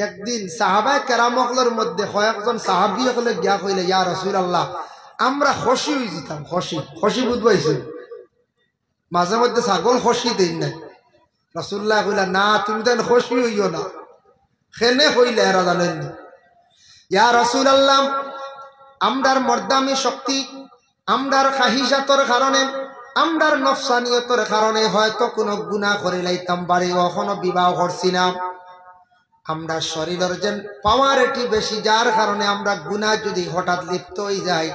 একদিন সাহাবায়ে কেরামগুলোর মধ্যে কয়েকজন সাহাবী হলে গিয়া কইলে, ইয়া রাসূলুল্লাহ, আমরা খুশি হয়ে যেতাম। খুশি বুঝবাইছে, মাঝে মধ্যে ছাগল খুশি দেন না। রাসূলুল্লাহ কইলা, না তুমি তো খুশি হইও না। খেনে হইলে এরা জানেন না। ইয়া রাসূলুল্লাহ, আমরার মর্দামি শক্তি, আমরার খাহিসাতর কারণে, আমরার নফসানিয়তর কারণে হয়তো কোনো গুনাহ করে লাইতাম পারি, এখনো বিবাহ করছি না। আমরা শরীরের যেন পাওয়ার এটি বেশি, যার কারণে আমরা গুনাহ যদি হঠাৎ লিপ্ত হয়ে যাই,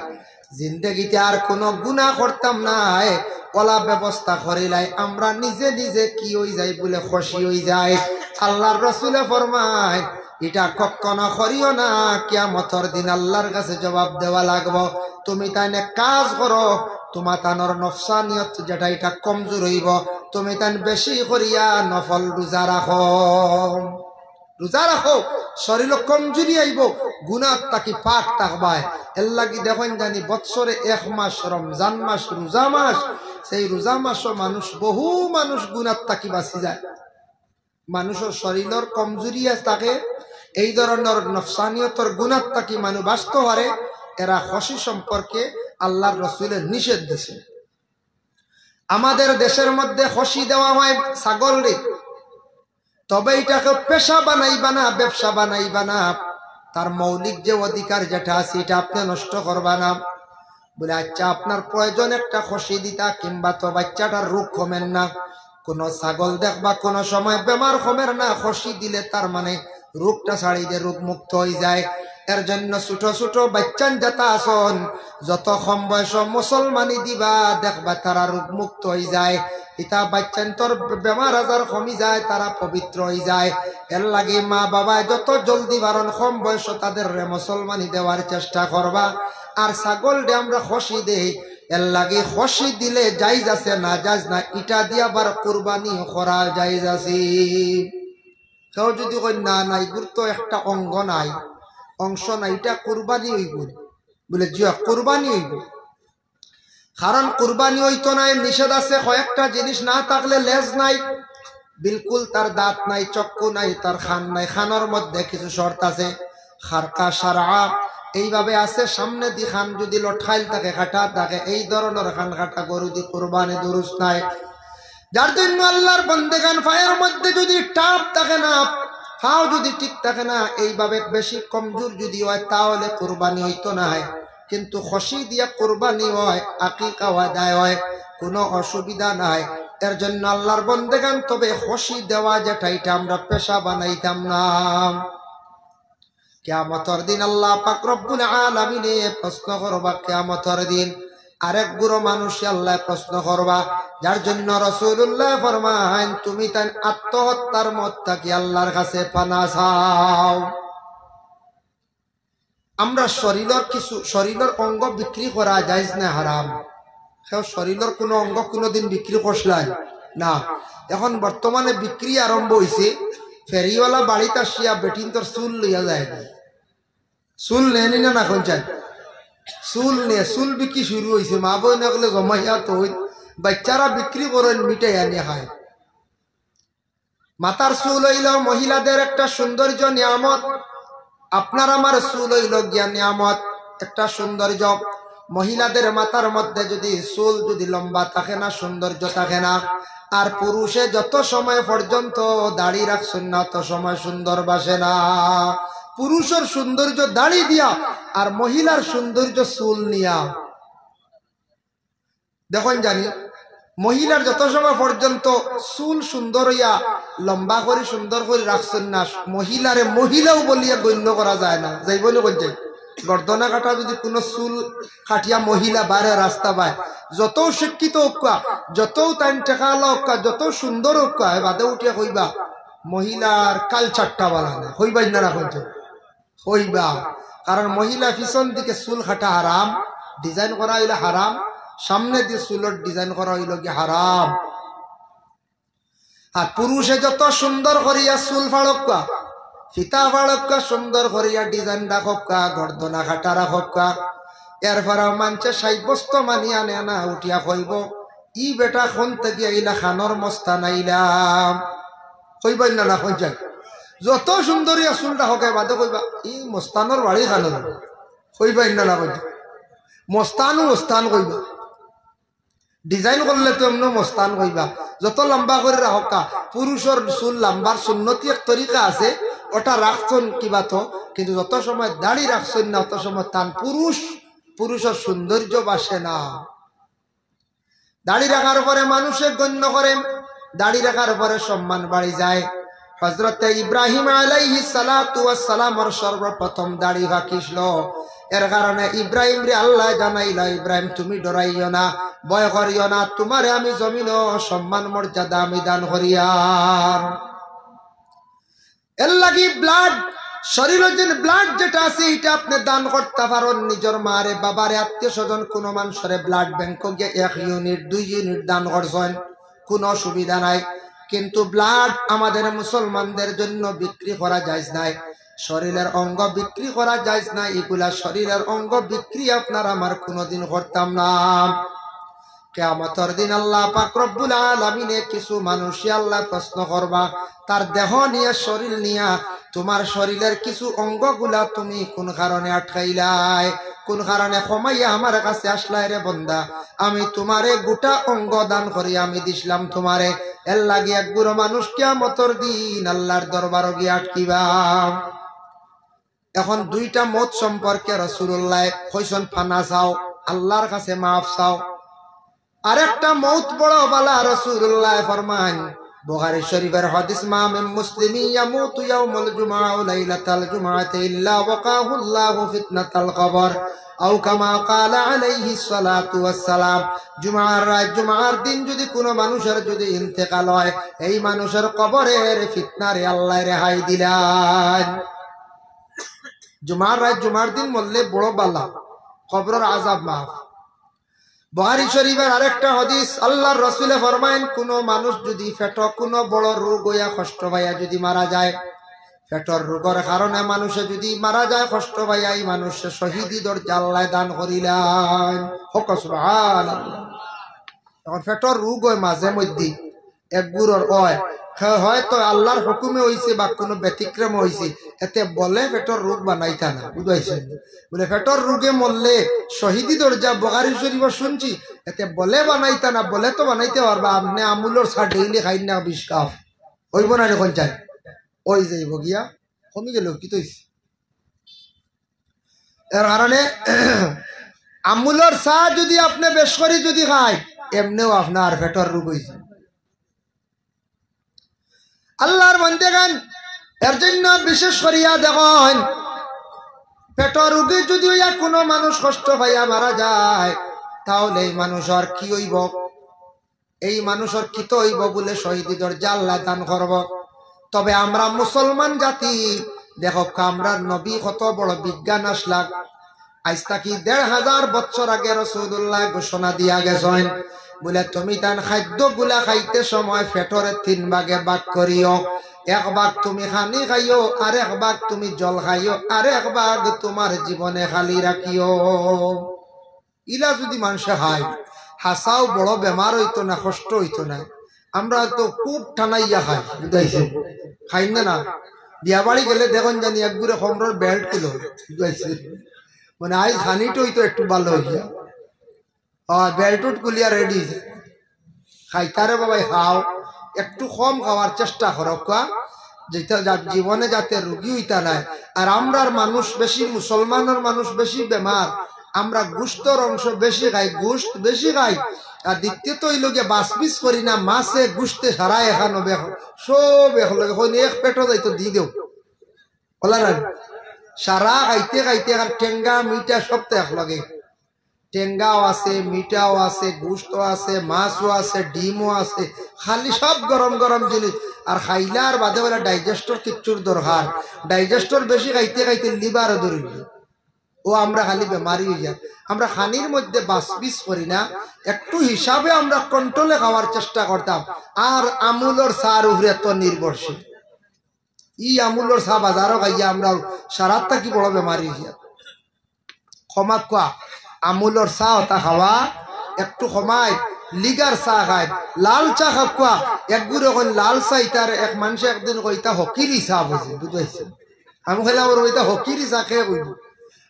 জিন্দগিতে আর কোনো গুনাহ করতাম না, ওলা ব্যবস্থা করিলাই আমরা নিজে নিজে কি হয়ে যাই বলে খুশি হয়ে যায়। আল্লাহর রাসূলে ফরমায়, এটা কখনো করিও না, কিয়ামতের দিন আল্লাহর কাছে জবাব দেওয়া লাগবো। তুমি তাই কাজ করো, তোমার তানোর নফসানিয়ত যেটা এটা কমজোর হইব, তুমি তাই বেশি করিয়া নফল রোজা রাখো। রোজা রাখো, শরীর কমজোরি আইব, গুনাহ তাকি পাক থাকবায়। এর লাগি দেখেন জানি বৎসরে এক মাস রমজান মাস, রোজা মাস, সেই রোজা মাসও মানুষ, বহু মানুষ গুনাহ তাকি বাঁচি যায়। মানুষের শরীরের কমজোরি থাকে, এই ধরনের নফসানিয়তর গুনাহ তাকি মানুষ বাঁচতে পারে। এরা খুশি সম্পর্কে আল্লাহর রাসূলের নিষেধ দিয়েছে। আমাদের দেশের মধ্যে খুশি দেওয়া হয় ছাগল রে, তবে এটাকে পেশা বানাইবা না, ব্যবসা বানাইবা না। তার মৌলিক যে অধিকার যেটা আছে এটা আপনি নষ্ট করবা না। বলে আচ্ছা, আপনার প্রয়োজন একটা খুশি দিতা, কিংবা তো বাচ্চাটার রোগ কমেন না। কোন ছাগল দেখবা কোন সময় বেমার কমের না, খুশি দিলে তার মানে রোগটা ছাড়ি দিয়ে রোগ মুক্ত হয়ে যায়। এর জন্য ছোট ছোট বাচ্চান যেটা আসন, যত কম বয়স মুসলমানি দিবা, দেখবা তারা রোগ মুক্ত হয়ে যায়। ইতা বাচ্চান তোর বেমার আজার কমি যায়, তারা পবিত্র হয়ে যায়। এর লাগে মা বাবা যত জলদি বারণ কম বয়স তাদের মুসলমানি দেওয়ার চেষ্টা করবা। আর ছাগল ডে আমরা খুশি দেই, এর লাগে খুশি দিলে জায়েজ আছে, না জায়েজ না, ইটা দিয়া আবার কুরবানি করা জায়েজ আছে। কেউ যদি কই না নাই গুরুত্ব একটা অঙ্গ নাই, অংশ নাই, এটা কুরবানি হইব, বলে জি কুরবানি হইব। কারণ কুরবানি হইতো নাই, নিষেধ আছে কয়েকটা জিনিস না থাকলে লেজ নাই, বিলকুল তার দাঁত নাই, চক্ষু নাই, তার খান নাই। খানোর মধ্যে কিছু শর্ত আছে, খারকা সারা এইভাবে আছে। সামনে দি খান যদি লঠাইল থাকে, খাটা থাকে, এই ধরনের খান খাটা গরু দি কুরবানি দুরুস্ত নাই। যার জন্য আল্লাহর বান্দাগান পায়ের মধ্যে যদি টাপ থাকে না, পাও যদি ঠিক থাকে না, এইভাবে বেশি কমজোর যদি হয়, তাহলে কুরবানি হইতো না। কিন্তু খুশি দিয়া কুরবানি হয়, আকিকা আদায় হয়, কোনো অসুবিধা নাই। এর জন্য আল্লাহর বান্দাগান তবে খুশি দেওয়া যেটা, এটা আমরা পেশা বানাইতাম না। কিয়ামতের দিন আল্লাহ পাক রব্বুল আলামিন প্রশ্ন করবা, কিয়ামতের দিন আরেক গুরু মানুষ আল্লাহ প্রশ্ন করবা। যার জন্য রাসূলুল্লাহ ফরমান, তুমি তাই আত্মহত্যার মত থাকি আল্লাহর কাছে পানা চাও। আমরা শরীরের কিছু শরীরের অঙ্গ বিক্রি করা জায়েজ না হারাম? সেও শরীরের কোনো অঙ্গ কোনোদিন বিক্রি করছিলেন না। এখন বর্তমানে বিক্রি আরম্ভ হয়েছে। ফেরিওয়ালা বাড়িতে আসিয়া বেটিন তোর চুল লইয়া যায়, চুল নেনি না এখন চাই, চুল নিয়ে চুল বিক্রি শুরু হয়েছে। মা বই না গেলে জমাইয়া তো বাচ্চারা বিক্রি করেন, মিটাই আনিয়ে খায়। মাথার চুল হইল মহিলাদের একটা সৌন্দর্য নিয়ামত। আপনার আমার চুল হইল গিয়া নিয়ামত, একটা সৌন্দর্য। মহিলাদের মাথার মধ্যে যদি চুল যদি লম্বা থাকে না, সৌন্দর্য থাকে না। আর পুরুষে যত সময় পর্যন্ত দাড়ি রাখছেন না, তত সময় সুন্দর বাসে না। পুরুষের সৌন্দর্য দাড়ি দিয়া, আর মহিলার সৌন্দর্য চুল নিয়া। দেখুন জানি মহিলার যত সময় পর্যন্ত চুল সুন্দর হইয়া লম্বা করে সুন্দর করে রাখছেন না, মহিলারে মহিলাও বলিয়া গণ্য করা যায় না। যাই বলে বলছে গর্দনা কাটা যদি কোনো চুল কাটিয়া মহিলা বারে রাস্তা পায়, যত শিক্ষিত হোকা, যত টাইম টেকালা হোকা, যত সুন্দর হোকা, বাদে উঠিয়া কইবা মহিলার কালচারটা বলা না, হইবাই না রাখছে হইবা। কারণ মহিলা পিছন দিকে চুল কাটা হারাম, ডিজাইন করা হইলে হারাম, সামনে দিয়ে চুলের ডিজাইন করা হইল কি হারাম। আর পুরুষে যত সুন্দর করিয়া চুল ফাড়কা, ফিতা ফাড়কা, সুন্দর করিয়া ডিজাইন রাখকা, গর্দনা কাটা রাখকা, এরপরে মানুষে সাব্যস্ত মানিয়া আনে না, উঠিয়া কইব ই বেটা খন থেকে আইলা খানোর মস্তান আইলাম, কইবাই না না কইছেন। যত সুন্দরী চুলটা হকে বাদে কইবা ই মস্তানোর বাড়ি খানো কইবা ইন্না না কইবা মস্তানও মস্তান কইবা ডিজাইন করলে তো এমন মস্তান কইবা যত লম্বা করে রাখা পুরুষের চুল লম্বার সুন্নতি এক তরিকা আছে ওটা রাখছন কিবা তো কিন্তু যত সময় দাড়ি রাখছেন না অত সময় তান পুরুষের সৌন্দর্য বাসে না দাড়ি রাখার পরে মানুষের গণ্য করে দাড়ি রাখার পরে সম্মান বাড়ি যায় হযরত ইব্রাহিম আলাইহিস সালাতু ওয়াস সালামের সর্বপ্রথম দাড়ি রাখিছিল এর কারণে ইব্রাহিম রে আল্লাহ জানাইল ইব্রাহিম তুমি ডরাইও না ভয় করিও না তোমারে আমি জমিন সম্মান মর্যাদা আমি দান করিয়ার এর লাগি ব্লাড শরীরের যে ব্লাড যেটা আছে এটা আপনি দান করতে পারেন নিজের মারে বাবারে আত্মীয় স্বজন কোনো মানুষের ব্লাড ব্যাংক গিয়ে 1 ইউনিট 2 ইউনিট দান করছেন কোনো অসুবিধা নাই কিন্তু ব্লাড আমাদের মুসলমানদের জন্য বিক্রি করা যায় না শরীরের অঙ্গ বিক্রি করা যায় না এগুলা শরীরের অঙ্গ বিক্রি আপনার আমার কোনোদিন করতাম না কিয়ামতের দিন আল্লাহ পাক রব্বুল আলামিনে কিছু মানুষ আল্লাহ প্রশ্ন করবা তার দেহ নিয়ে শরীর নিয়া তোমার শরীরের কিছু অঙ্গগুলা তুমি কোন কারণে আটকাইলাই কোন কারণে কমাইয়া আমার কাছে আসলাই রে বন্দা আমি তোমারে গোটা অঙ্গ দান করি আমি দিছিলাম তোমারে এর লাগি এক বুড়ো মানুষ কিয়ামতের দিন আল্লাহর দরবারে গিয়ে আটকিবা এখন দুইটা মত সম্পর্কে রাসূলুল্লাহ কইছেন ফানা চাও আল্লাহর কাছে মাফ চাও আরেকটা মউত বড় বালা রাসূলুল্লাহ ফরমান বুখারী শরীফের হাদিস ইমাম মুসলিম ইয়ামুতু ইয়াউমুল জুমআ ওয়া লাইলাতাল জুমআতি ইল্লা ওয়াকাহুল্লাহু ফিতনাতাল কবর আও কামা ক্বালা আলাইহিস সালাতু ওয়াস সালাম জুমআর দিন যদি কোনো মানুষের যদি ইন্তেকাল হয় এই মানুষের কবরের ফিতনারে আল্লাহ রেহাই দিলেন জুমআর দিন মরলে বড় বালা কবরের আযাব মাফ বুখারী শরীফের আরেকটা হাদিস আল্লাহর রাসূল ফরমায়েন কোন মানুষ যদি পেট কোনো বড় রোগ হইয়া কষ্ট পাইয়া যদি মারা যায় পেটের রোগের কারণে মানুষে যদি মারা যায় কষ্ট পাইয়া এই মানুষের শহীদি দরজা আল্লাহ দান করিলেন হোক সুবহানাল্লাহ এখন পেটের রোগ হয় মাঝে মধ্যে এক গুরুর হয় হয়তো আল্লাহর হুকুমে হইছে বা কোনো ব্যতিক্রম হইছে এতে বলে পেটের রোগ বানাইতা না বুঝাইছেন বলে পেটের রোগে মরলে শহীদি দরজা বুখারী শরীফে শুনছি এতে বলে বানাইতা না বলে তো বানাইতে পারবা আপনি আমুলর সা ডেইলি খাই না বিস্কাফ হইব না এখন চাই ওই যাইব গিয়া কমি গেল কি তো এর কারণে আমুলর সা যদি আপনি বেশ করে যদি খায় এমনিও আপনার পেটের রোগ হইছে আল্লাহর বান্দাগান এর জন্য বিশেষ করিয়া দেখেন পেটের রোগে যদি কোনো মানুষ কষ্ট পাইয়া মারা যায় তাহলে এই মানুষের কি হইব এই মানুষের কি তো হইব বলে শহীদি দরজা আল্লাহ দান করব তবে আমরা মুসলমান জাতি দেখো আমরা নবী কত বড় বিজ্ঞান আসলাম আজ তাকি ১৫০০ বছর আগে রাসূলুল্লাহ ঘোষণা দিয়া গেছেন বলে তুমি তান খাদ্য গুলা খাইতে সময় পেটরে 3 ভাগে ভাগ করিও এক ভাগ তুমি খানি খাইও আর এক ভাগ তুমি জল খাইও আর এক ভাগ তোমার জীবনে খালি রাখিও ইলা যদি মানুষে খায় হাসাও বড় বেমার হইতো না কষ্ট হইতো না আমরা তো খুব ঠানাইয়া খাই বুঝাইছে খাই না বিয়া বাড়ি গেলে দেখুন জানি একগুড়ে খমরর বেল্ট কিলো বুঝাইছে মানে আজ খানিটা হইতো একটু ভালো হইয়া বেল্টুট কুলিয়া রেডি খাইতারে বাবাই খাও একটু কম খাওয়ার চেষ্টা করো যেটা জীবনে যাতে রোগী হইতা নাই আর আমরার মানুষ বেশি মুসলমানের মানুষ বেশি বেমার আমরা গোশতর অংশ বেশি খাই গোশত বেশি খাই আর দ্বিতীয়ত হইল গিয়ে বাসবিস করি না মাছে গোশতে সারা এখানো সব এক পেটো যাইতো দি দেও বলা না সারা খাইতে খাইতে আর টেঙ্গা মিঠা সব তো একলগে টেঙ্গাও আছে মিঠাও আছে গোশত আছে মাছও আছে ডিমও আছে খালি সব গরম গরম জিনিস আর খাইলে আর বাদে বলে ডাইজেস্টর কিচ্ছুর দরকার ডাইজেস্টর বেশি খাইতে খাইতে লিভারও ধরিল ও আমরা খালি বেমারি হয়ে যায় আমরা খানির মধ্যে বাসবিস করি না একটু হিসাবে আমরা কন্ট্রোলে খাওয়ার চেষ্টা করতাম আর আমুলর সার উপরে তো নির্ভরশীল ই আমুলর চা বাজারও খাইয়া আমরা সারাত থাকি বড় বেমারি হয়ে যায় ক্ষমা কোয়া আমুলর চা ওটা খাওয়া একটু সময় লিগার চা খায় লাল চা খাওয়া একগুড়ে কইন লাল চা ইতার এক মানুষে একদিন কইতা হকিরি চা বুঝি বুঝাইছে আমি কইলাম ওইটা হকিরি চা খেয়ে কইব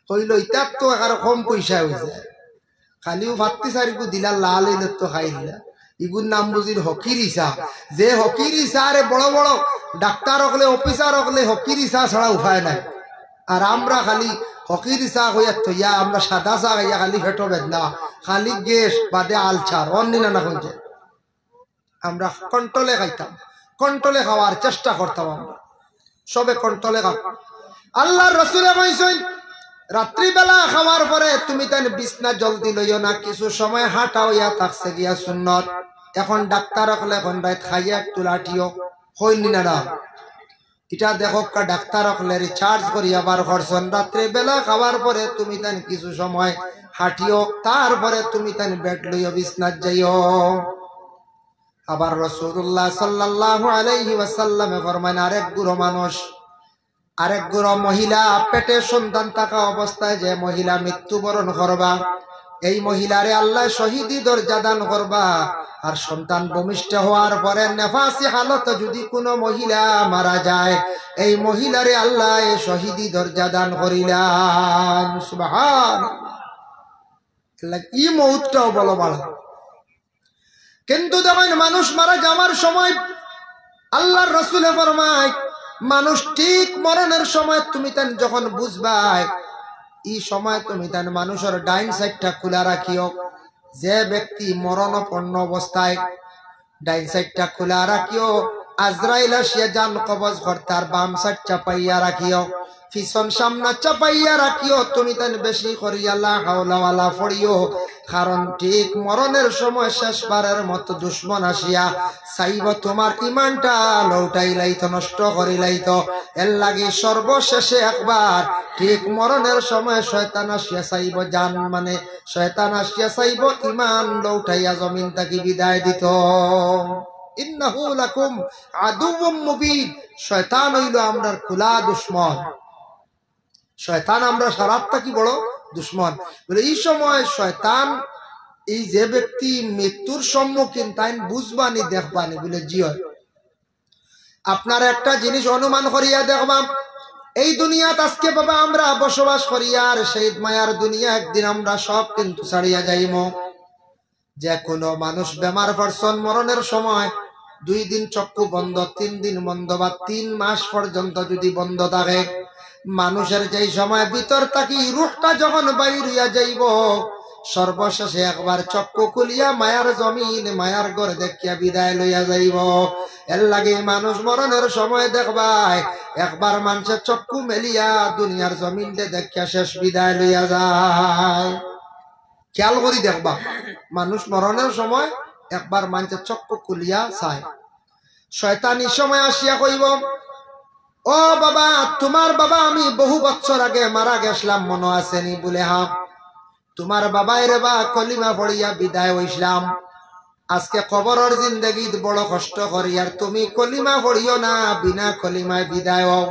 কইল ইতার তো আর কম পয়সা হয়েছে খালিও ভাতটি চারিকু দিলা লাল এলে তো খাই দিলা ইগুর নাম বুঝির হকিরি চা যে হকিরি চা রে বড় বড় ডাক্তার হকলে অফিসার হকলে হকিরি চা ছাড়া উপায় নাই আর আমরা খালি হকিরি চা হইয়া থইয়া আমরা সাদা চা খাইয়া খালি ফেটো বেদনা খালি গ্যাস বাদে আলচার অন্য না হইছে আমরা কন্ট্রোলে খাইতাম কন্ট্রোলে খাওয়ার চেষ্টা করতাম আমরা সবে কন্ট্রোলে খাও আল্লাহর রাসূলে কইছেন রাত্রিবেলা খাওয়ার পরে তুমি তাই বিছনা জলদি লইও না কিছু সময় হাঁটা হইয়া থাকছে গিয়া সুন্নত এখন ডাক্তার হকলে এখন রাত খাইয়া একটু লাঠিও হইনি না এটা দেখো ডাক্তার হকলে রিচার্জ করি আবার করছেন রাত্রিবেলা খাওয়ার পরে তুমি তাই কিছু সময় হাঁটিও তারপরে তুমি তাই বেড লইও বিছনাত যাইও আবার রাসূলুল্লাহ সাল্লাল্লাহু আলাইহি ওয়াসাল্লামে ফরমান আরেক গুরু মানুষ আরেক গুরু মহিলা পেটে সন্তান থাকা অবস্থায় যে মহিলা মৃত্যুবরণ করবা এই মহিলারে আল্লাহ শহীদি দরজা দান করবা আর সন্তান ভূমিষ্ঠ হওয়ার পরে নেফাসি হালত যদি কোনো মহিলা মারা যায় এই মহিলারে আল্লাহ শহীদি দরজা দান করিলেন সুবহানাল্লাহ এই মউতটাও বলো বড় কিন্তু দেখেন মানুষ মারা যাওয়ার সময় আল্লাহর রাসূল ফরমায় মানুষ ঠিক মরণের সময় তুমি তান যখন বুঝবাই এই সময় তুমি তান মানুষের ডাইন সাইডটা খোলা রাখিও যে ব্যক্তি মরণাপন্ন অবস্থায় ডাইন সাইডটা খোলা রাখিও আজরাইল আসিয়া জান কবজ করতার বাম সাইড চাপাইয়া রাখিও পিছন সামনা চাপাইয়া রাখিও তুমি তান বেশি করিয়া লা হাওলা ওয়ালা পড়িও কারণ ঠিক মরণের সময় শেষবারের মতো দুশ্মন আসিয়া চাইব তোমার ইমানটা লৌটাই লাইতো নষ্ট করি লাইতো এর লাগে সর্বশেষে একবার ঠিক মরণের সময় শয়তান আসিয়া চাইব জান মানে শয়তান আসিয়া চাইব ইমান লৌটাইয়া জমিন তাকে বিদায় দিত ইন্নাহু লাকুম আদুউম মুবিন শয়তান হইল আমরার খোলা দুশ্মন শয়তান আমরা সারাতটা কি বড় দুশ্মন বলে এই সময় শয়তান এই যে ব্যক্তি মৃত্যুর সম্মুখীন তাই বুঝবানি দেখবানি বলে জিও আপনার একটা জিনিস অনুমান করিয়া দেখবা এই দুনিয়াত আজকে বাবা আমরা বসবাস করি আর সেই মায়ার দুনিয়া একদিন আমরা সব কিন্তু ছাড়িয়া যাইব যে কোনো মানুষ বেমার পারসন মরণের সময় 2 দিন চক্ষু বন্ধ 3 দিন বন্ধ বা 3 মাস পর্যন্ত যদি বন্ধ থাকে মানুষের যেই সময় ভিতর থাকি রূহটা যখন বাইর হইয়া যাইব সর্বশেষে একবার চক্ষু খুলিয়া মায়ার জমিন মায়ার ঘর দেখিয়া বিদায় লইয়া যাইব এর লাগে মানুষ মরণের সময় দেখবাই একবার মানুষের চক্ষু মেলিয়া দুনিয়ার জমিনতে দেখিয়া শেষ বিদায় লইয়া যায় খেয়াল করি দেখবা মানুষ মরণের সময় একবার মানুষের চক্ষু খুলিয়া চায় শয়তান এই সময় আসিয়া কইব ও বাবা তোমার বাবা আমি বহু বছর আগে মারা গেছিলাম মনে আসেনি বলে হ্যাঁ তোমার বাবা রে বা কলিমা পড়িয়া বিদায় হইছিলাম আজকে কবরের জিন্দেগীত বড় কষ্ট করি আর তুমি কলিমা পড়িও না বিনা কলিমায় বিদায় হও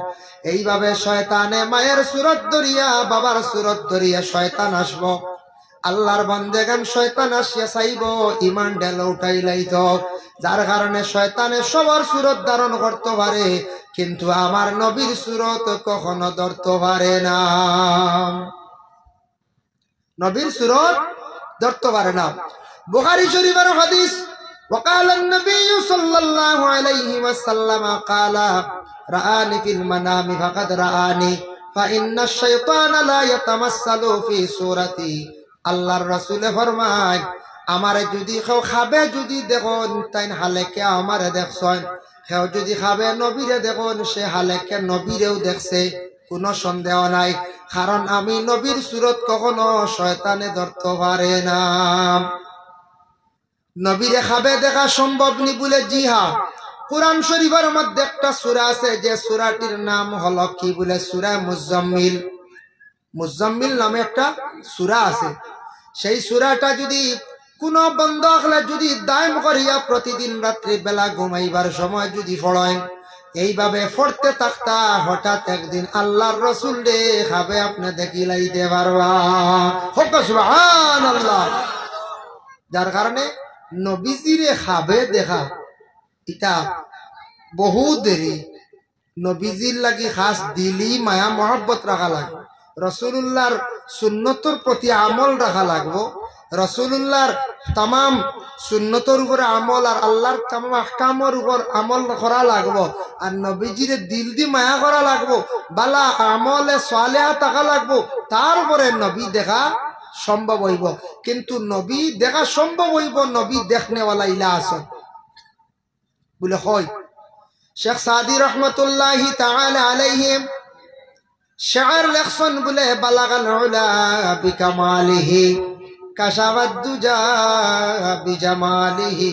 এইভাবে শয়তানে মায়ের সুরত ধরিয়া বাবার সুরত ধরিয়া শয়তান আসবো আল্লাহর বান্দেগান শয়তান আসিয়া চাইব ইমান ঢেল উঠাই লাইত যার কারণে শয়তানে সবার সুরত ধারণ করতে পারে কিন্তু আমার নবীর সুরত কখনো ধরতে পারে না নবীর সুরত ধরতে পারে না বুখারী শরীফের হাদিস وقال النبي صلى الله عليه وسلم قال رآني في المنام فقد رآني فإن الشيطان لا يتمثل في صورتي আল্লাহর রাসূল ফরমায় আমারে যদি কেউ খাবে যদি দেখুন তাই হালেকে আমারে দেখছেন কেউ যদি খাবে নবীরে দেখুন সে হালেকে নবীরেও দেখছে কোনো সন্দেহ নাই কারণ আমি নবীর সুরত কখনো শয়তানে ধরতে পারে না নবীরে খাবে দেখা সম্ভব নি বলে জি হ্যাঁ কুরআন শরীফের মধ্যে একটা সূরা আছে যে সূরাটির নাম হলো কি বলে সূরা মুজাম্মিল মুজাম্মিল নামে একটা সূরা আছে সেই সূরাটা যদি কোন বন্ধ হলে যদি দায়ম করিয়া প্রতিদিন রাত্রি বেলা ঘুমাইবার সময় যদি পড়েন এইভাবে পড়তে থাকতা হঠাৎ একদিন আল্লাহর রাসূল রে খাবে আপনি দেখিলাইতে পারবা সুবহানাল্লাহ যার কারণে নবীজিরে খাবে দেখা এটা বহু দেরি। নবীজির লাগি খাস দিলি মায়া মহব্বত রাখা লাগবে, রসুল্লাহর সুন্নতর প্রতি আমল রাখা লাগবো, রসুল্লাহর তামাম সুন্নতর উপরে আমল আর আল্লাহর তামাম আহকামের উপর আমল করা লাগবো, আর নবীজির দিল দি মায়া করা লাগবো, বালা আমলে সালেহা থাকা লাগবো, তারপরে নবী দেখা সম্ভব হইব। কিন্তু নবী দেখা সম্ভব হইব নবী দেখনেওয়ালা ইলা আসন বলে হয়। শেখ সাদি রহমতুল্লাহি তাআলা আলাইহিম শাআর লেখছেন বলে বালাগাল উলা বিকামালিহি কাশাওয়াদ দুজা বিজামালিহি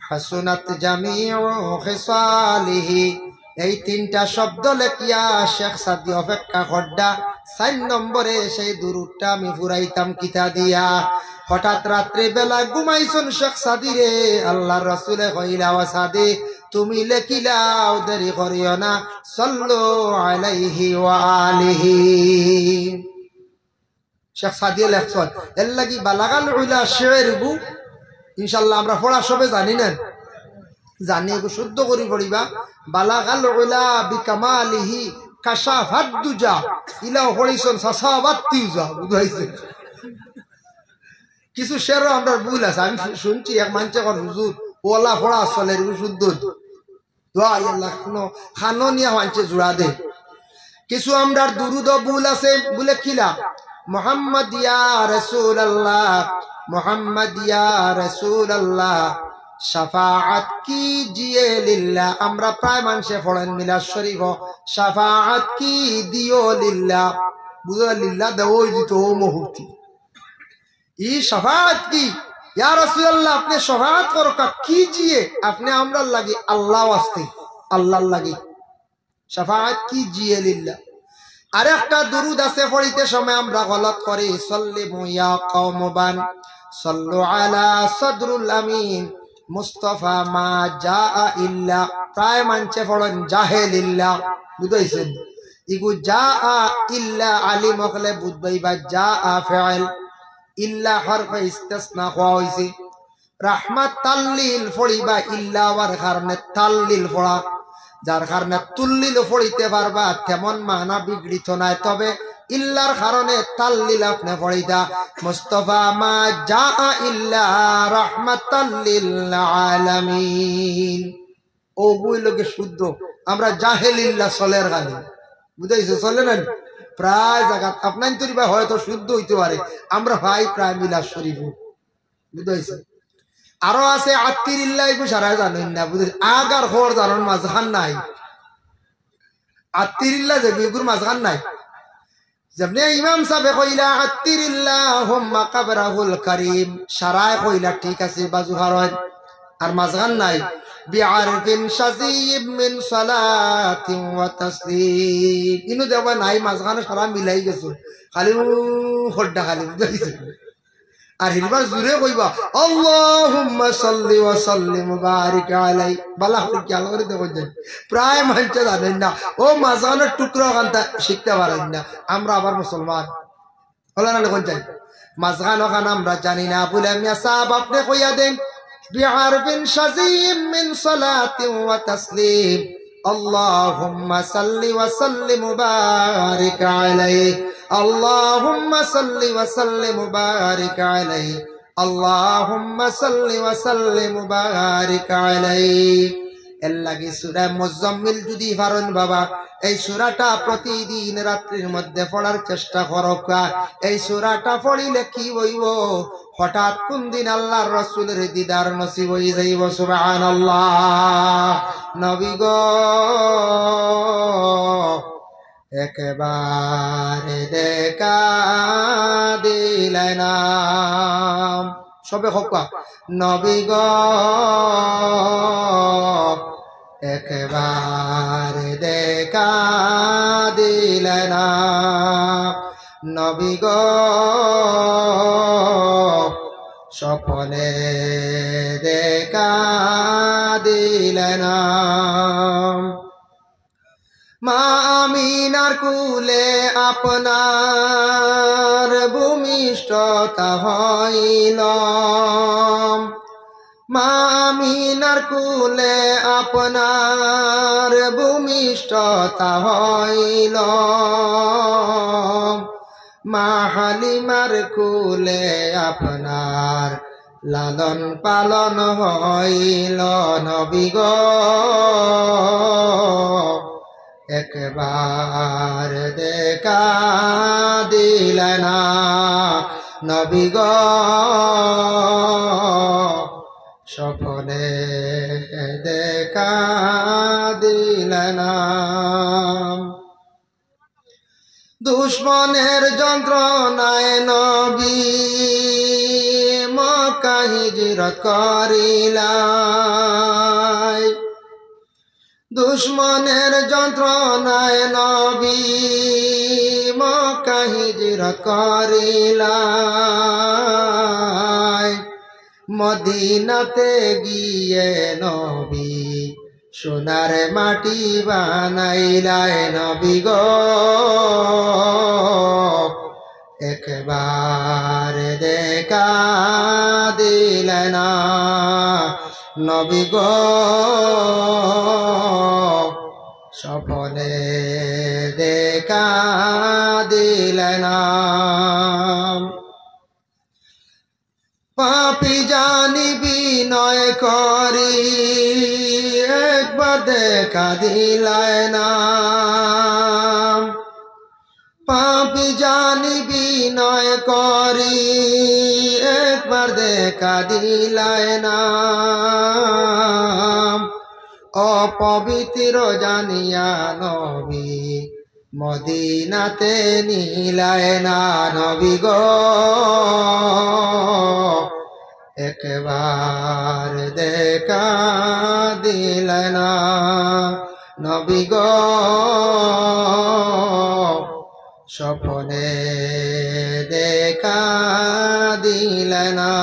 হাসুনাত জামিউ খিসালিহি। এই তিনটা শব্দ লেখিয়া শেখ সাদি অপেক্ষা খড্ডা 4 নম্বরে সেই দুরুদটা আমি ফুরাইতাম কিতা দিয়া। হঠাৎ রাত্রি বেলা ঘুমাইছুন শেখ সাদি রে, আল্লাহর রাসূলে কইলা ওয়া সাদি তুমি লেখিলাও দেরি করিও না, সাল্লু আলাইহি ওয়া আলিহি। শেখ সাদি লেখছেন এর লাগি বালাগাল উলা শের গু ইনশাআল্লাহ আমরা পড়া সবে জানি না, জানি গো শুদ্ধ করি পড়িবা। বালাগাল উলা বিকামালিহি কাশাফাদ দুজা ইলা হরিসন সাসাবাত তিউজা বুঝাইছে। কিছু শেরও আমরা ভুল আছে, আমি শুনছি এক মানছে কর হুজুর ওলা পড়া আসলে শুদ্ধ দোয়া আল্লাহ কোনো খানো নিয়া মানছে জোড়া দে। কিছু আমরার দুরুদ ভুল আছে বলে কিলা মুহাম্মদ ইয়া রাসূলুল্লাহ, মুহাম্মদ ইয়া রাসূলুল্লাহ শাফাআত কিজিয়ে লিল্লাহ। আমরা প্রায় মানুষে পড়েন মিলাদ শরীফ শাফাআত কি দিও লিল্লাহ, বুঝা লিল্লাহ দেও দিত মুহূর্তে ই শাফাআত কি ইয়া রাসূলুল্লাহ আপনি শাফাআত করো কিজিয়ে, আপনি আমরা লাগি আল্লাহ ওয়াস্তে আল্লাহর লাগি শাফাআত কিজিয়ে লিল্লাহ। আরেকটা দুরুদ আছে পড়িতে সময় আমরা গলত করি সাল্লিমু ইয়া কওমবান সাল্লু আলা সাদরুল আমিন মুস্তাফা মা জাআ ইল্লা। প্রায় মানছে পড়েন জাহেলিল্লাহ, বুঝাইছেন ইগু জাআ ইল্লা আলিম হলে বুঝবাইবা জাআ ফাইল ইল্লা হরফে ইস্তিসনা হওয়া হইছে। রাহমাত তাল্লিল পড়িবা ইল্লা ওয়ার কারণে তাল্লিল পড়া, যার কারণে তুল্লিল পড়িতে পারবা তেমন মানা বিগড়িত নাই, তবে ইল্লার কারণে তাল্লিল আপনি পড়িতা মুস্তাফা মা জাআ ইল্লা রাহমাতাল লিল আলামিন। ও বইলকে শুদ্ধ আমরা জাহেলিল্লাহ সলের গালি বুঝাইছে চলে না প্রায় জায়গা আপনার তৈরি বা হয়তো শুদ্ধ হইতে পারে, আমরা ভাই প্রায় মিলাদ শরীফ বুঝাইছে। আরো আছে আত্তিরিল্লাহ এগু সারা জানেন না বুঝে আগার খবর জানান মাঝখান নাই, আত্তিরিল্লাহ যে এগুর মাঝখান নাই। যেমনি ইমাম সাহেব কইলা আত্তিরিল্লাহুম্মা কাবরাহুল কারীম সারায় কইলা ঠিক আছে বাজু হারয়, আর মাঝখান নাই বিআরফিন শাযীব মিন সালাতিন ওয়া তাসলিম ইনু দেবা নাই, মাঝখানে সারা মিলাই গেছে খালি খড্ডা খালি বুঝাইছে। আর হিলবার জুড়ে কইবা আল্লাহুম্মা সাল্লি ওয়া সাল্লিম বারিক আলাই বালা হল কি আল্লাহর দেখো যায় প্রায় মানতে জানেন না, ও মাঝখানের টুকরো কান্তা শিখতে পারেন না। আমরা আবার মুসলমান হলো না কোন চাই মাঝখান ওখান আমরা জানি না বলে আমি সাহাব আপনি কইয়া দেন বিআরবিন শাযীম মিন সালাতিন ওয়া তাসলিম আল্লাহুম্মা সাল্লি ওয়া সাল্লিম বারিক আলাইহি আল্লাহুম্মা সাল্লি ওয়া সাল্লিম বারিক আলাইহি আল্লাহুম্মা সাল্লি ওয়া সাল্লিম বারিক আলাইহি। এর লাগি সূরা মুজাম্মিল যদি পারেন বাবা এই সূরাটা প্রতিদিন রাত্রির মধ্যে পড়ার চেষ্টা করো। এই সূরাটা পড়িলে কি হইব, হঠাৎ কোন দিন আল্লাহর রাসূলের দিদার নসিব হয়ে যাইব। সুবহানাল্লাহ। নবী গো একবারে দেখা দিলেন সবে হকা নবী গো একবারে দেখা দিলেন নবী গো স্বপ্নে দেখা দিলেন। মা আমিনার কুলে আপনার ভূমিষ্ঠতা হইল মা আমিনার কুলে আপনার ভূমিষ্ঠতা হইল, মা হালিমার কুলে আপনার লালন পালন হইল। নবী গো একবার দেখা দিলে না, নবী গো স্বপ্নে দেখা দিলে না। দুশ্মনের যন্ত্রণায় নবী মক্কা হিজরত করিলাই, দুশ্মনের যন্ত্রণায় নবী মক্কা হিজরত করিলাই। মদিনাতে গিয়ে নবী সোনার মাটি বানাইলাই। নবী গো একবার দেখা দিলে না, নবী গো স্বপ্নে দেখা দিলে না। পাপী জানি বিনয় করি একবার দেখা দিলায় না, পাপী জানি বিনয় করি একবার দেখা দিলায় না। অপবিত্র জানিয়া নবী মদিনাতে নিলায় না, নবী গো একবার দেখা দিলে না, নবী গো স্বপ্নে দেখা দিলে না,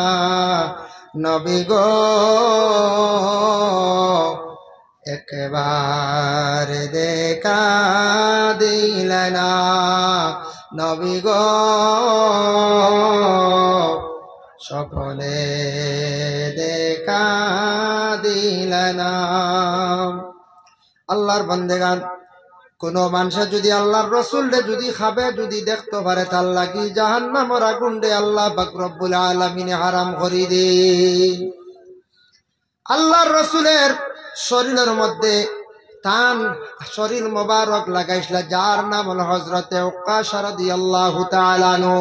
নবী গো একবার দেখা দিলে না, নবী গো স্বপ্নে দেখা দিলে না। আল্লাহর বান্দেগান, কোন মানুষে যদি আল্লাহর রসুলরে যদি খাবে যদি দেখতে পারে তার লাগি জাহান্নামের আগুনরে আল্লাহ পাক রব্বুল আলামিন হারাম করে দেন। আল্লাহর রসুলের শরীরের মধ্যে তান শরীর মোবারক লাগাইছিল, যার নাম হল হযরতে উক্কাশা রাদিয়াল্লাহু তাআলা আনহু।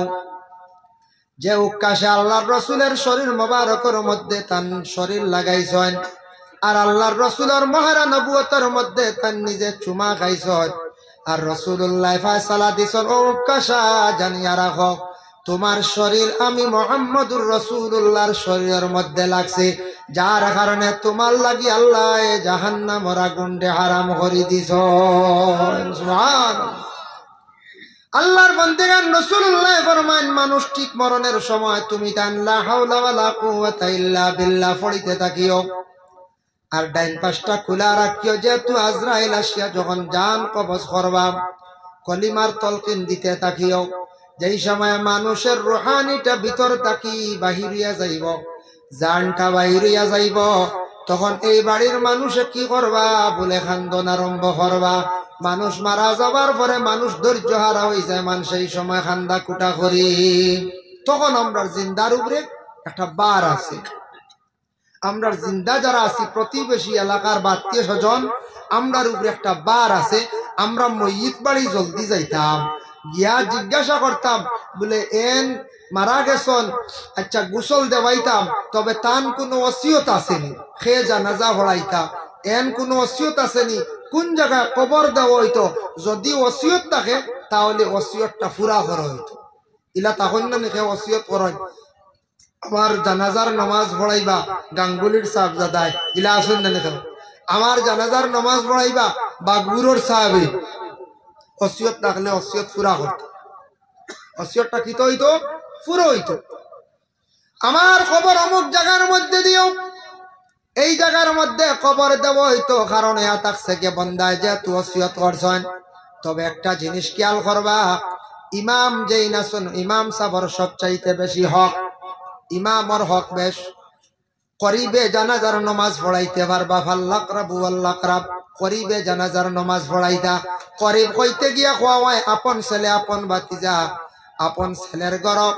যে উক্কাশা আল্লাহর রসুলের শরীর মোবারকের মধ্যে তান শরীর লাগাইছেন, আর আল্লাহর রসুলের মহারা নবুয়তের মধ্যে তার নিজে চুমা খাইছেন। আর রাসূলুল্লাহ ফয়সালা দিছেন, ও উক্কাশা জানিয়া রাখো তোমার শরীর আমি মুহাম্মদুর রাসূলুল্লাহর শরীরের মধ্যে লাগছে, যার কারণে তোমার লাগি আল্লাহ জাহান্নামের আগুনরে হারাম করে দিছেন। সুবহানাল্লাহ। আল্লাহর বান্দাগণ, রাসূলুল্লাহ ফরমান মানুষ ঠিক মরণের সময় তুমি তান লা হাওলা ওয়ালা কুওয়াতা ইল্লা বিল্লাহ পড়িতে থাকিও, আর ডাইন পাশটা খোলা রাখিও, যেহেতু আজরাইল আসিয়া যখন জান কবজ করবা কলিমার তলকিন দিতে থাকিও। যেই সময় মানুষের রুহানিটা ভিতর থাকি বাহিরিয়া যাইব, জানটা বাহিরিয়া যাইব, তখন এই বাড়ির মানুষে কি করবা বলে খান্দন আরম্ভ করবা। মানুষ মারা যাবার পরে মানুষ ধৈর্য হারা হয়ে যায়, মানুষ এই সময় খান্দা কুটা করি। তখন আমরা জিন্দার উপরে একটা বার আছে, আমরা জিন্দা যারা আছি প্রতিবেশী এলাকার আত্মীয় স্বজন, আমরার উপরে একটা বার আছে। আমরা মইয়িত বাড়ি জলদি যাইতাম, গিয়া জিজ্ঞাসা করতাম বলে এন মারা গেছন, আচ্ছা গোসল দেওয়াইতাম, তবে তান কোনো ওসিয়ত আসেনি, খে জানাজা ভরাইতা, এন কোনো ওসিয়ত আসেনি, কোন জায়গায় কবর দেওয়া হইতো, যদি ওসিয়ত থাকে তাহলে ওসিয়তটা পুরা করা হইতো। ইলা তখন না নিখে ওসিয়ত করেন আমার জানাজার নামাজ পড়াইবা গাঙ্গুলির সাহেবজাদায়, ইলা আসুন না নিখে আমার জানাজার নামাজ পড়াইবা বা গুরুর সাহেবে, ওসিয়ত থাকলে ওসিয়ত পুরা করতো, ওসিয়তটা কি হইতো পুরো হইতো। আমার খবর অমুক জায়গার মধ্যে দিও, এই জায়গার মধ্যে কবর দেব হইতো, কারণ এয়া থাকছে কে বন্দায় যেহেতু ওসিয়ত করছেন। তবে একটা জিনিস খেয়াল করবা, ইমাম যেই নাচন ইমাম সাবর সবচাইতে বেশি হক, ইমামর হক বেশ। করিবে জানাজার নামাজ পড়াইতে পারবা ফাল্লাক রাবু আল্লাহ রাব করিবে জানাজার নামাজ পড়াইতা করিব কইতে গিয়া খোয়া হয় আপন ছেলে আপন বাতিজা আপন ছেলের গরব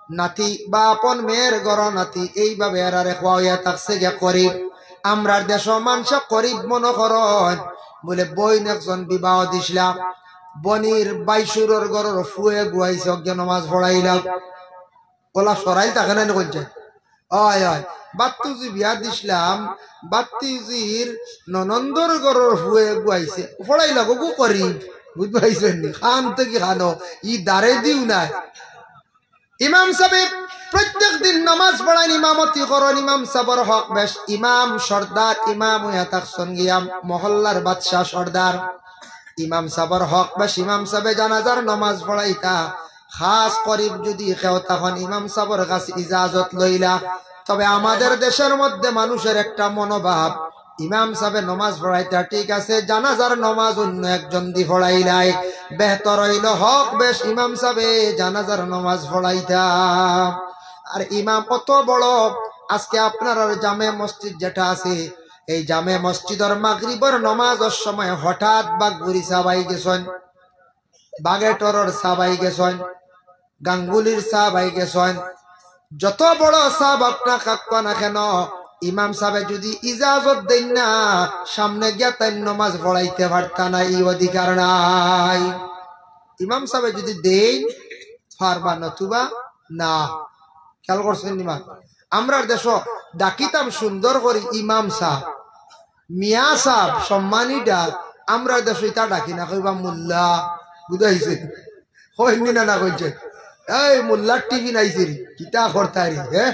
নাতি বা আপন মেয়ের গর নাতি এইভাবে এরারে খোয়া হইয়া থাকছে গিয়া করিব আমরার দেশ মানুষ করিব মনে করেন বলে বইন একজন বিবাহ দিছিলাম বনির বাইশুরের গরর ফুয়ে গুয়াইছে অজ্ঞ নামাজ পড়াইলাম ওলা সরাই থাকে না কইছে হয় হয় বাত্তুজি বিয়া দিছিলাম বাত্তিজির ননন্দর গরর ফুয়ে গুয়াইছে পড়াইলা গো করিব বুঝতে পাইছেন খান তো কি খানো ই দারে দিও না ইমাম সাহেব প্রত্যেক দিন নামাজ পড়ান ইমামতি করেন ইমাম সাবর হক বেশ ইমাম সর্দার ইমাম হইয়া থাকছেন গিয়া মহল্লার বাদশাহ সর্দার ইমাম সাবর হক বেশ ইমাম সাহেব জানাজার নামাজ পড়াইতা খাস করিব যদি কেউ তখন ইমাম সাবর কাছে ইজাজত লইলা তবে আমাদের দেশের মধ্যে মানুষের একটা মনোভাব ইমাম সাহেব নামাজ পড়াইতা ঠিক আছে জানাজার নামাজ অন্য একজন দি পড়াইলাই বেহতর হইল হক বেশ ইমাম সাহেব জানাজার নামাজ পড়াইতা আর ইমাম কত বড় আজকে আপনার জামে মসজিদ যেটা আছে এই জামে মসজিদের মাগরিবের নামাজের সময় হঠাৎ বাগগুড়ি সাবাই গেছেন বাগেটরের সাবাই গেছেন গাঙ্গুলির সাবাই গেছেন যত বড় সাহাব আপনার কাকা না কেন ইমাম সাহেব যদি ইজাজত দেন না সামনে গিয়া তাই নামাজ পড়াইতে পারতা না এই অধিকার নাই ইমাম সাহেব যদি দেন পারবা নতুবা না খেয়াল করছেন নিমা আমরা দেশ ডাকিতাম সুন্দর করে ইমাম সাহেব মিয়া সাহেব সম্মানীটা আমরা দেশ এটা ডাকি না কইবা মোল্লা বুঝাইছে হয়নি না না কইছে এই মোল্লার টিভি নাইছে রে কিতা করতারি হ্যাঁ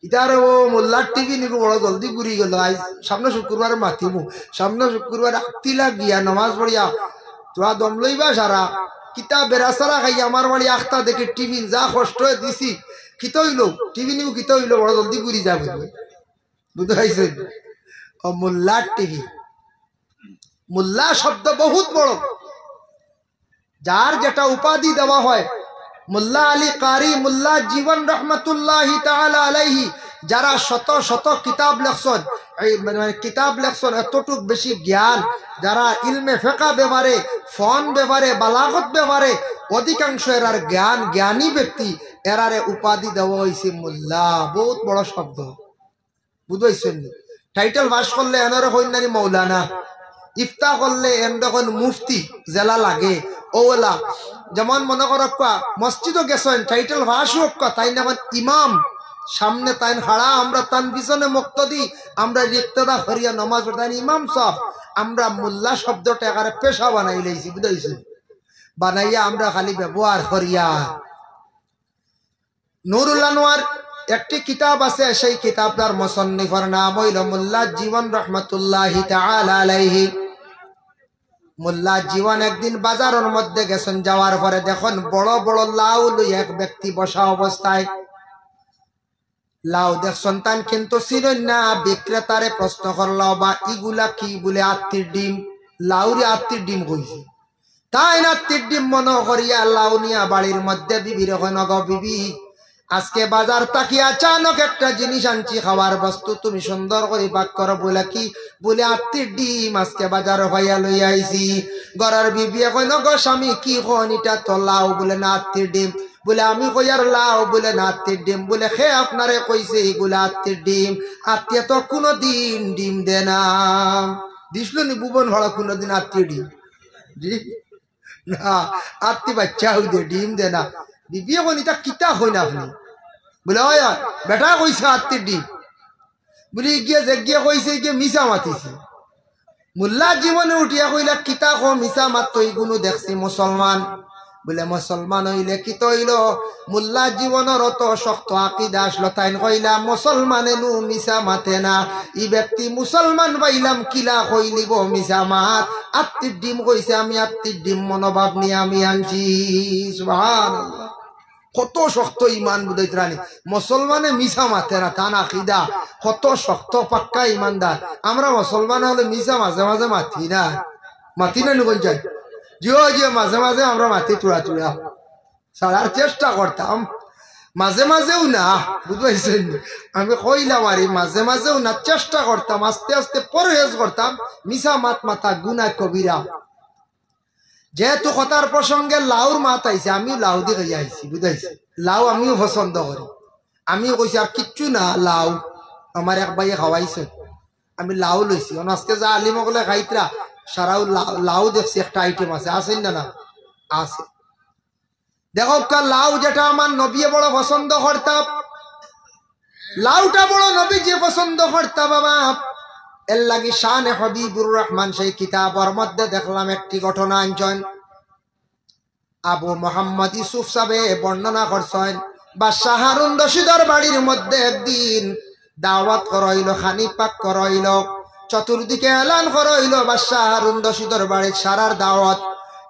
ইতার ও মোল্লার টিভি নিকো বড় জলদি ঘুরি গেল আজ সামনে শুক্রবার মাতিমু সামনে শুক্রবার আত্তিলা গিয়া নামাজ পড়িয়া তোরা দম লইবা সারা কিতা বেড়াসারা খাই আমার বাড়ি আখতা দেখে টিভি যা কষ্ট দিছি কিত হইল টিভি নিব কিত হইল বড় জলদি ঘুরি যাবে বুঝতে পাইছেন ও মোল্লার টিভি মোল্লা শব্দ বহুত বড় যার যেটা উপাধি দেওয়া হয় মুল্লা আলী কারি মুল্লা জীবন রহমতুল্লাহি তাআলা আলাইহি যারা শত শত কিতাব লেখছেন মানে কিতাব লেখছেন এতটুক বেশি জ্ঞান যারা ইলমে ফিকহ ব্যাপারে ফন ব্যাপারে বালাগত ব্যাপারে অধিকাংশ এরার জ্ঞান জ্ঞানী ব্যক্তি এরারে উপাধি দেওয়া হয়েছে মুল্লা বহুত বড় শব্দ বুঝাইছেন টাইটেল পাস করলে এনারে হইনানি মৌলানা ইফতা করলে এন তখন মুফতি জেলা লাগে ওলা যেমন মনে করো মসজিদও গেছেন টাইটেল ভাস হোক তাই না ইমাম সামনে তাই হাড়া আমরা তান পিছনে মুক্তদি আমরা রিক্তদা হরিয়া নমাজ পড়তাম ইমাম সব আমরা মোল্লা শব্দটা একারে পেশা বানাই লাইছি বুঝাইছি বানাইয়া আমরা খালি ব্যবহার করিয়া নুরুল আনোয়ার একটি কিতাব আছে সেই কিতাবটার মুসন্নিফের নাম হইল মোল্লা জীবন রহমতুল্লাহি তাআলা আলাইহি মোল্লা জীবন একদিন বাজারের মধ্যে গেছেন যাওয়ার পরে দেখুন বড় বড় লাউ লই এক ব্যক্তি বসা অবস্থায় লাউ দেখ সন্তান কিন্তু ছিলেন না বিক্রেতারে প্রশ্ন করলো বা ইগুলা কি বলে আত্মীর ডিম লাউরে আত্মীর ডিম কইছে তাই না আত্মীর ডিম মনে করিয়া লাউ নিয়া বাড়ির মধ্যে বিবি রকম গো বিবি আজকে বাজার তাকি আচানক একটা জিনিস আনছি খাওয়ার বস্তু তুমি সুন্দর করে পাক করো বলে কি বলে আত্মীর ডিম আজকে বাজার হইয়া লই আইছি ঘরের বিবি কই গো স্বামী কি কোন এটা তো লাউ বলে না আত্মীর ডিম বলে আমি কই আর লাউ বলে না আত্মীর ডিম বলে খে আপনারে কইছে এগুলা আত্মীর ডিম আত্মীয় তো কোনোদিন ডিম দে না দিছিল নি ভুবন ভাড়া কোনোদিন আত্মীয় ডিম জি না আত্মীয় বাচ্চা হইতে ডিম দে না বিবি কই এটা কিতা হই না আপনি বলে ওই বেটা কইছে আত্মীর ডিম বলে গিয়ে যে গিয়ে কইছে গিয়ে মিশা মাতিছে মোল্লা জীবনে উঠিয়া কইলা কিতা কো মিশা মাত্র এইগুলো দেখছি মুসলমান বলে মুসলমান হইলে কি তৈল মোল্লা জীবনের অত শক্ত আকিদা আসলো তাই কইলা মুসলমানে নু মিশা মাতে না ই ব্যক্তি মুসলমান পাইলাম কিলা কইলিব মিশা মাত আত্মীর ডিম কইছে আমি আত্মীর ডিম মনোভাব নিয়ে আমি আনছি সুবহানাল্লাহ কত শক্ত ইমান বুঝাইতে রানি মুসলমানে মিশা মাতে না তা না আকিদা কত শক্ত পাক্কা ইমানদার আমরা মুসলমান হলে মিশা মাঝে মাঝে মাতি না নুকন চাই জিও জিও মাঝে মাঝে আমরা মাতি তুড়া তুড়া সারার চেষ্টা করতাম মাঝে মাঝেও না, বুঝবাইছেন? আমি কইলাম আরে মাঝে মাঝেও না, চেষ্টা করতাম, আস্তে আস্তে পরহেজ করতাম, মিছা মাত মাথা গুনাহ কবিরা। যেহেতু কথার প্রসঙ্গে লাউর মাত আইছে, আমিও লাউ দিয়ে আইছি, বুঝাইছি? লাউ আমিও পছন্দ করি। আমিও কইছি আর কিচ্ছু না, লাউ আমার এক ভাইয়ে খাওয়াইছে, আমি লাউ লইছি। আজকে যা আলিমগলে খাইতরা সারাও লাউ দেখছি একটা আইটেম আছে, আছেন না? না আছে। দেখো লাউ যেটা আমার নবী বড় পছন্দ করতাম, লাউটা বড় নবী যে পছন্দ করতাম বাবা। এর লাগি শানে হবিবুর রহমান সেই কিতাবের মধ্যে দেখলাম একটি ঘটনা আনছেন, আবু মোহাম্মদ ইউসুফ সাহেব বর্ণনা করছেন। বাদশাহ হারুন রশিদের বাড়ির মধ্যে একদিন দাওয়াত করাইল, খানি পাক করাইল, চতুর্দিকে এলান করাইল বাদশাহ হারুন রশিদের বাড়ির সারার দাওয়াত।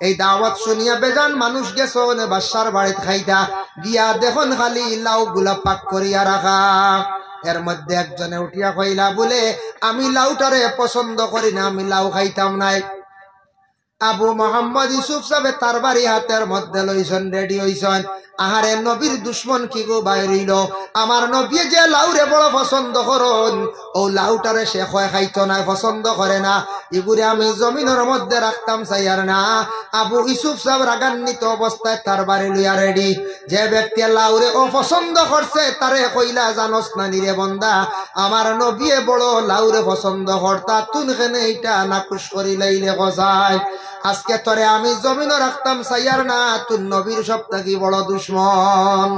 এই দাওয়াত শুনিয়া বেজান মানুষ গেছেন বাদশার বাড়িতে খাইতা, গিয়া দেখুন খালি লাউ গুলা পাক করিয়া রাখা। এর মধ্যে একজনে উঠিয়া কইলা, বলে আমি লাউটারে পছন্দ করি না, আমি লাউ খাইতাম নাই। আবু মোহাম্মদ ইউসুফ সাহেব তার বাড়ি হাতের মধ্যে লইছেন, রেডি হইছেন। আহারে নবীর দুশ্মন কি গো বাইরিল, আমার নবী যে লাউরে বড় পছন্দ করন, ও লাউটারে সে খাইতো না, পছন্দ করে না, এগুলি আমি জমিনের মধ্যে রাখতাম চাইয়ার না। আবু ইউসুফ সাহেব রাগান্বিত অবস্থায় তার বাড়ি লইয়া রেডি। যে ব্যক্তি লাউরে অপছন্দ করছে তারে কইলা, জানোস না নিরে বন্দা, আমার নবী বড় লাউরে পছন্দ করতা, তুন খেনে এইটা নাকুশ করি লাইলে গজায়। আজকে তোরে আমি জমিনও রাখতাম চাইয়ার না, তুই নবীর সব থাকি বড় দুশ্মন।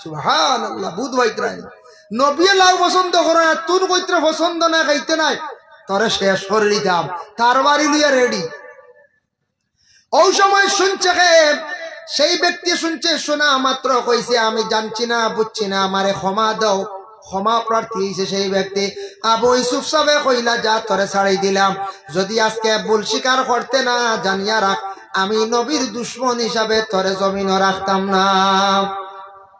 সুবহানাল্লাহ। বুধবাইত্রাই নবী লাউ পছন্দ করে না, তুন কইত্রে পছন্দ না, খাইতে নাই, তোরে শেষ করে দিতাম। তার বাড়ি লইয়া রেডি। ওই সময় শুনছে সেই ব্যক্তি শুনছে, শোনা মাত্র কইছে, আমি জানছি না বুঝছি না, আমারে ক্ষমা দাও। ক্ষমা প্রার্থী হয়েছে সেই ব্যক্তি। আবু ইউসুফ সাহেব কইলা, যা তোরে ছাড়াই দিলাম, যদি আজকে ভুল স্বীকার করতে না, জানিয়া রাখ আমি নবীর দুশ্মন হিসাবে তোরে জমিনও রাখতাম না।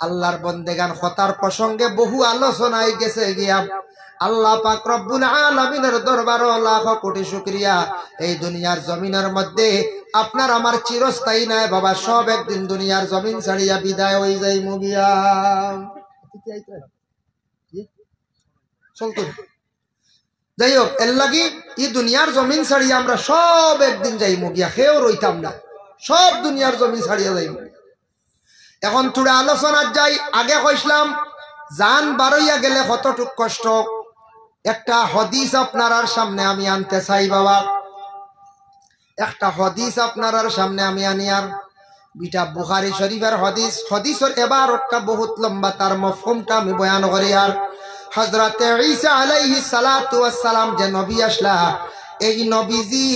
আল্লাহর বন্দেগান কথার প্রসঙ্গে বহু আলোচনায় গেছে গিয়া। আল্লাহ পাক রব্বুল আলামিনের দরবারে লাখ কোটি শুকরিয়া, এই দুনিয়ার জমিনের মধ্যে আপনার আমার চিরস্থায়ী নাই বাবা, সব একদিন দুনিয়ার জমিন ছাড়িয়া বিদায় হয়ে যায় মুগিয়া। যাই হোক, এর লাগি এই দুনিয়ার জমিন ছাড়িয়ে আমরা সব একদিন যাই মুগিয়া, খেয়েও রইতাম না, সব দুনিয়ার জমিন ছাড়িয়া যাই। এখন থোড়া আলোচনার যাই। আগে কইছিলাম জান বারইয়া গেলে কতটুক কষ্ট। একটা হদিস আপনার সামনে আমি আনতে চাই বাবা, একটা হদিস আপনার সামনে আমি আনি। আর বিটা বুখারী শরীফের হদিস। হদিসের এবার একটা বহুত লম্বা, তার মফহুমটা আমি বয়ান করি। আর হযরতে ঈসা আলাইহিস সালাতু ওয়াস সালাম যে নবী আসলা, এই নবীজি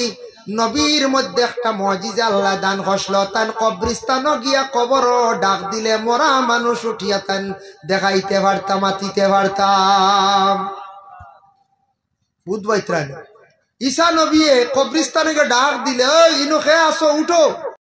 নবীর মধ্যে একটা মুজিজা আল্লাহ দান করলো। তান কবরস্থানে গিয়া কবর ডাক দিলে মরা মানুষ উঠিয়া তান দেখাইতে পারতাম, মাতিতে পারতাম। বুধবাইত্রান ঈসা নবী কবরস্থানে ডাক দিলে, ইনো খে আসো, উঠো,